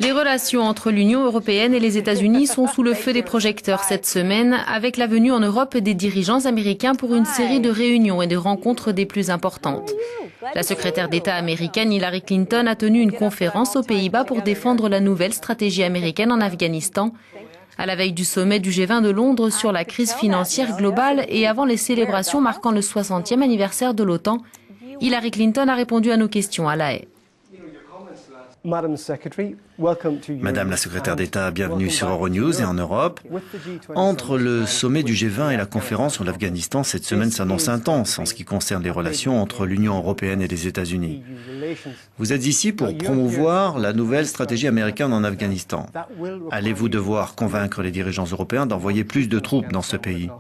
Les relations entre l'Union européenne et les États-Unis sont sous le feu des projecteurs cette semaine, avec la venue en Europe des dirigeants américains pour une série de réunions et de rencontres des plus importantes. La secrétaire d'État américaine Hillary Clinton a tenu une conférence aux Pays-Bas pour défendre la nouvelle stratégie américaine en Afghanistan, à la veille du sommet du G20 de Londres sur la crise financière globale et avant les célébrations marquant le 60e anniversaire de l'OTAN. Hillary Clinton a répondu à nos questions à La Haye. Madame la secrétaire d'État, bienvenue sur Euronews et en Europe. Entre le sommet du G20 et la conférence sur l'Afghanistan, cette semaine s'annonce intense en ce qui concerne les relations entre l'Union européenne et les États-Unis. Vous êtes ici pour promouvoir la nouvelle stratégie américaine en Afghanistan. Allez-vous devoir convaincre les dirigeants européens d'envoyer plus de troupes dans ce pays ?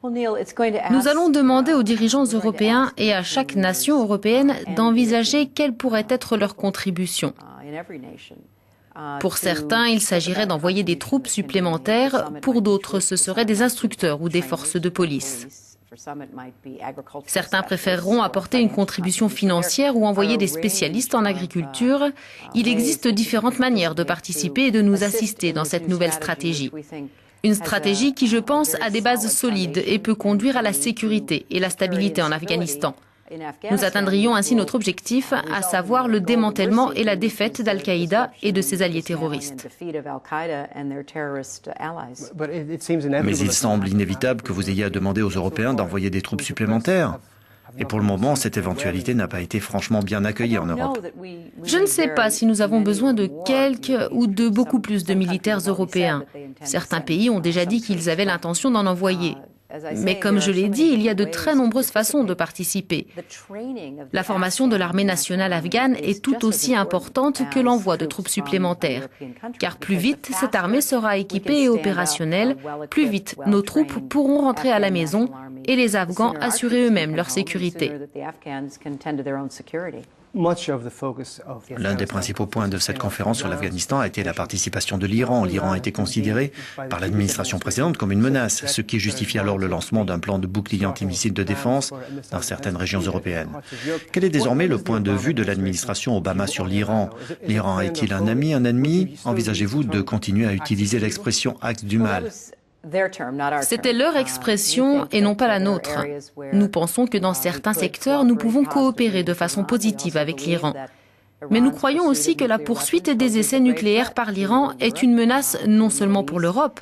Nous allons demander aux dirigeants européens et à chaque nation européenne d'envisager quelle pourrait être leur contribution. Pour certains, il s'agirait d'envoyer des troupes supplémentaires, pour d'autres, ce seraient des instructeurs ou des forces de police. Certains préféreront apporter une contribution financière ou envoyer des spécialistes en agriculture. Il existe différentes manières de participer et de nous assister dans cette nouvelle stratégie. Une stratégie qui, je pense, a des bases solides et peut conduire à la sécurité et la stabilité en Afghanistan. Nous atteindrions ainsi notre objectif, à savoir le démantèlement et la défaite d'Al-Qaïda et de ses alliés terroristes. Mais il semble inévitable que vous ayez à demander aux Européens d'envoyer des troupes supplémentaires. Et pour le moment, cette éventualité n'a pas été franchement bien accueillie en Europe. Je ne sais pas si nous avons besoin de quelques ou de beaucoup plus de militaires européens. Certains pays ont déjà dit qu'ils avaient l'intention d'en envoyer. Mais comme je l'ai dit, il y a de très nombreuses façons de participer. La formation de l'armée nationale afghane est tout aussi importante que l'envoi de troupes supplémentaires. Car plus vite cette armée sera équipée et opérationnelle, plus vite nos troupes pourront rentrer à la maison et les Afghans assurer eux-mêmes leur sécurité. L'un des principaux points de cette conférence sur l'Afghanistan a été la participation de l'Iran. L'Iran a été considéré par l'administration précédente comme une menace, ce qui justifie alors le lancement d'un plan de bouclier antimissile de défense dans certaines régions européennes. Quel est désormais le point de vue de l'administration Obama sur l'Iran ? L'Iran est-il un ami, un ennemi ? Envisagez-vous de continuer à utiliser l'expression « axe du mal » ? C'était leur expression et non pas la nôtre. Nous pensons que dans certains secteurs, nous pouvons coopérer de façon positive avec l'Iran. Mais nous croyons aussi que la poursuite des essais nucléaires par l'Iran est une menace non seulement pour l'Europe,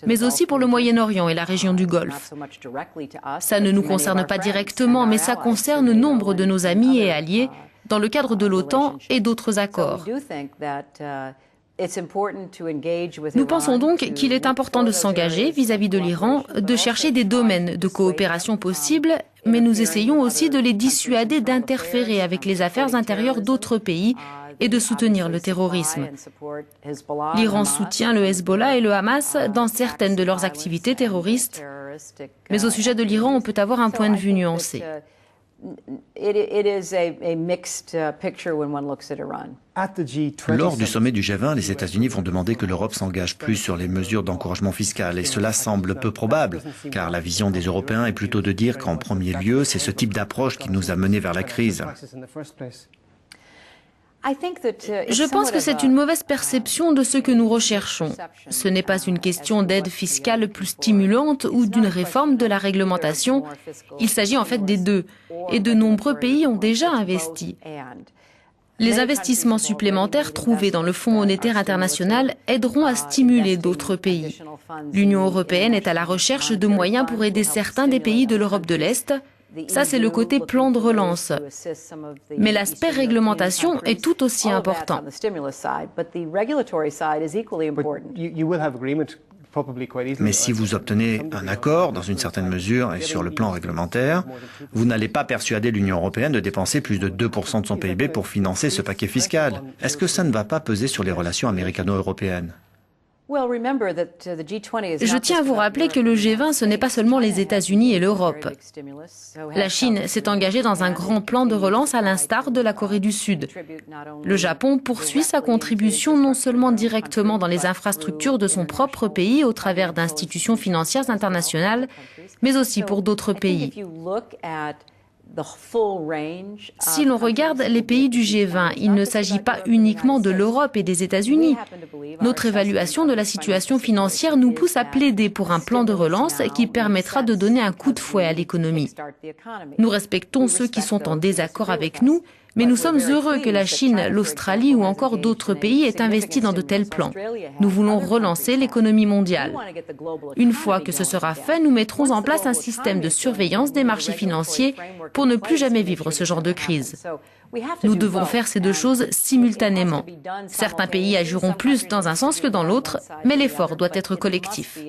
mais aussi pour le Moyen-Orient et la région du Golfe. Ça ne nous concerne pas directement, mais ça concerne nombre de nos amis et alliés dans le cadre de l'OTAN et d'autres accords. Nous pensons donc qu'il est important de s'engager vis-à-vis de l'Iran, de chercher des domaines de coopération possibles, mais nous essayons aussi de les dissuader d'interférer avec les affaires intérieures d'autres pays et de soutenir le terrorisme. L'Iran soutient le Hezbollah et le Hamas dans certaines de leurs activités terroristes, mais au sujet de l'Iran, on peut avoir un point de vue nuancé. Lors du sommet du G20, les États-Unis vont demander que l'Europe s'engage plus sur les mesures d'encouragement fiscal. Et cela semble peu probable, car la vision des Européens est plutôt de dire qu'en premier lieu, c'est ce type d'approche qui nous a menés vers la crise. Je pense que c'est une mauvaise perception de ce que nous recherchons. Ce n'est pas une question d'aide fiscale plus stimulante ou d'une réforme de la réglementation. Il s'agit en fait des deux. Et de nombreux pays ont déjà investi. Les investissements supplémentaires trouvés dans le Fonds monétaire international aideront à stimuler d'autres pays. L'Union européenne est à la recherche de moyens pour aider certains des pays de l'Europe de l'Est. Ça, c'est le côté plan de relance. Mais l'aspect réglementation est tout aussi important. Mais si vous obtenez un accord, dans une certaine mesure, et sur le plan réglementaire, vous n'allez pas persuader l'Union européenne de dépenser plus de 2% de son PIB pour financer ce paquet fiscal. Est-ce que ça ne va pas peser sur les relations américano-européennes ? Je tiens à vous rappeler que le G20, ce n'est pas seulement les États-Unis et l'Europe. La Chine s'est engagée dans un grand plan de relance à l'instar de la Corée du Sud. Le Japon poursuit sa contribution non seulement directement dans les infrastructures de son propre pays au travers d'institutions financières internationales, mais aussi pour d'autres pays. Si l'on regarde les pays du G20, il ne s'agit pas uniquement de l'Europe et des États-Unis. Notre évaluation de la situation financière nous pousse à plaider pour un plan de relance qui permettra de donner un coup de fouet à l'économie. Nous respectons ceux qui sont en désaccord avec nous, mais nous sommes heureux que la Chine, l'Australie ou encore d'autres pays aient investi dans de tels plans. Nous voulons relancer l'économie mondiale. Une fois que ce sera fait, nous mettrons en place un système de surveillance des marchés financiers pour ne plus jamais vivre ce genre de crise. Nous devons faire ces deux choses simultanément. Certains pays agiront plus dans un sens que dans l'autre, mais l'effort doit être collectif.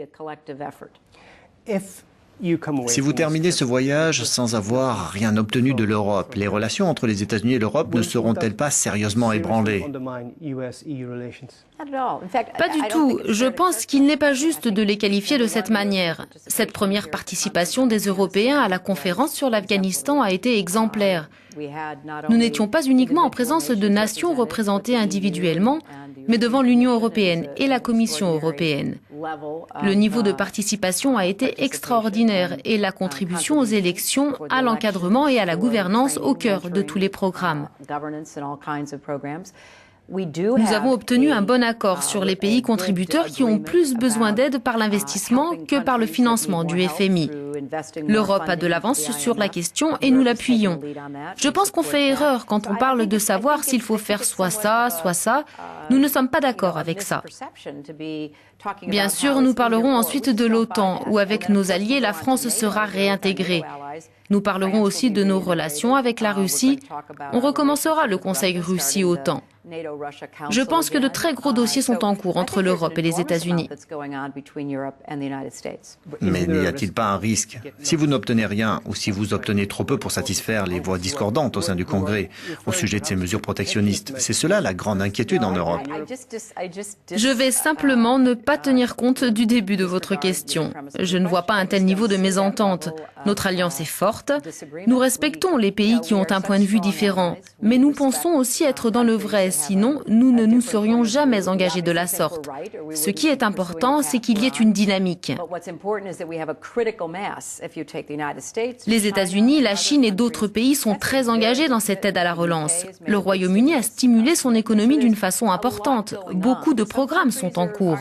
Si vous terminez ce voyage sans avoir rien obtenu de l'Europe, les relations entre les États-Unis et l'Europe ne seront-elles pas sérieusement ébranlées? Pas du tout. Je pense qu'il n'est pas juste de les qualifier de cette manière. Cette première participation des Européens à la conférence sur l'Afghanistan a été exemplaire. Nous n'étions pas uniquement en présence de nations représentées individuellement, mais devant l'Union européenne et la Commission européenne. Le niveau de participation a été extraordinaire et la contribution aux élections, à l'encadrement et à la gouvernance au cœur de tous les programmes. Nous avons obtenu un bon accord sur les pays contributeurs qui ont plus besoin d'aide par l'investissement que par le financement du FMI. L'Europe a de l'avance sur la question et nous l'appuyons. Je pense qu'on fait erreur quand on parle de savoir s'il faut faire soit ça, soit ça. Nous ne sommes pas d'accord avec ça. Bien sûr, nous parlerons ensuite de l'OTAN, où avec nos alliés, la France sera réintégrée. Nous parlerons aussi de nos relations avec la Russie. On recommencera le Conseil Russie-OTAN. Je pense que de très gros dossiers sont en cours entre l'Europe et les États-Unis. Mais n'y a-t-il pas un risque? Si vous n'obtenez rien ou si vous obtenez trop peu pour satisfaire les voix discordantes au sein du Congrès au sujet de ces mesures protectionnistes, c'est cela la grande inquiétude en Europe. Je vais simplement ne pas tenir compte du début de votre question. Je ne vois pas un tel niveau de mésentente. Notre alliance est forte. Nous respectons les pays qui ont un point de vue différent, mais nous pensons aussi être dans le vrai. Sinon, nous ne nous serions jamais engagés de la sorte. Ce qui est important, c'est qu'il y ait une dynamique. Les États-Unis, la Chine et d'autres pays sont très engagés dans cette aide à la relance. Le Royaume-Uni a stimulé son économie d'une façon importante. Beaucoup de programmes sont en cours.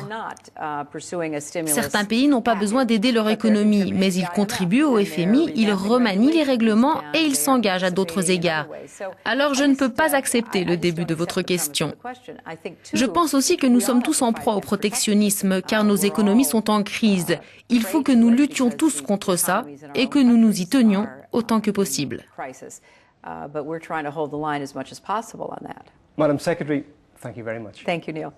Certains pays n'ont pas besoin d'aider leur économie, mais ils contribuent au FMI, ils remanient les règlements et ils s'engagent à d'autres égards. Alors je ne peux pas accepter le début de votre question. Je pense aussi que nous sommes tous en proie au protectionnisme car nos économies sont en crise. Il faut que nous luttions tous contre ça et que nous nous y tenions autant que possible. Madam Secretary, thank you very much. Thank you, Neil.